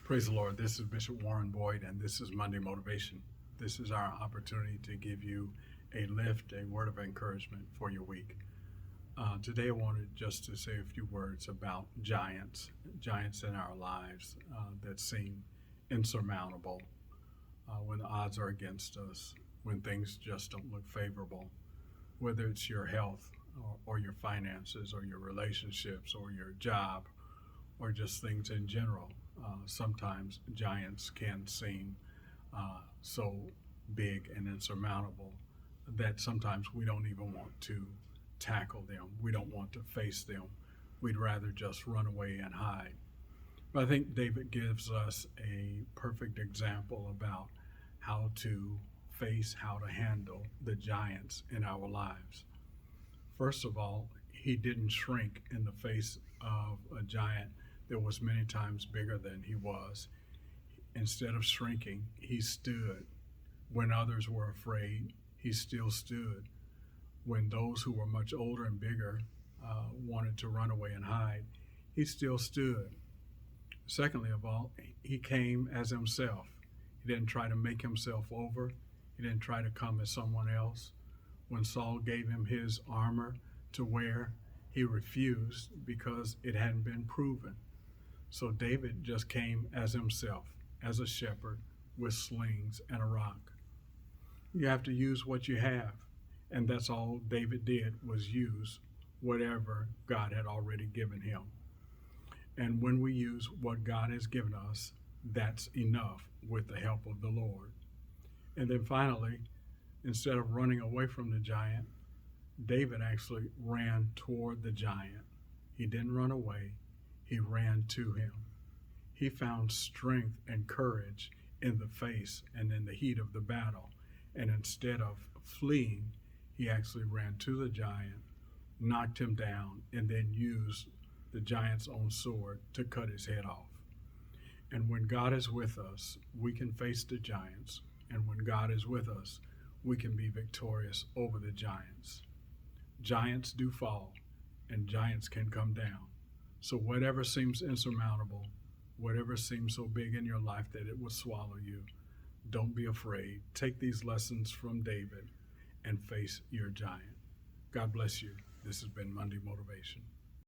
Praise the Lord. This is Bishop Warren Boyd, and this is Monday Motivation. This is our opportunity to give you a lift, a word of encouragement for your week. Today I wanted just to say a few words about giants in our lives that seem insurmountable when the odds are against us, when things just don't look favorable, whether it's your health or your finances or your relationships or your job or just things in general. Sometimes giants can seem so big and insurmountable that sometimes we don't even want to tackle them. We don't want to face them. We'd rather just run away and hide. But I think David gives us a perfect example about how to face, how to handle the giants in our lives. First of all, he didn't shrink in the face of a giant that was many times bigger than he was. Instead of shrinking, he stood. When others were afraid, he still stood. When those who were much older and bigger wanted to run away and hide, he still stood. Secondly of all, he came as himself. He didn't try to make himself over. He didn't try to come as someone else. When Saul gave him his armor to wear, he refused because it hadn't been proven. So David just came as himself, as a shepherd with slings and a rock. You have to use what you have, and that's all David did, was use whatever God had already given him. And when we use what God has given us, that's enough with the help of the Lord. And then finally, instead of running away from the giant, David actually ran toward the giant. He didn't run away. He ran to him. He found strength and courage in the face and in the heat of the battle. And instead of fleeing, he actually ran to the giant, knocked him down, and then used the giant's own sword to cut his head off. And when God is with us, we can face the giants. And when God is with us, we can be victorious over the giants. Giants do fall, and giants can come down. So whatever seems insurmountable, whatever seems so big in your life that it will swallow you, don't be afraid. Take these lessons from David and face your giant. God bless you. This has been Monday Motivation.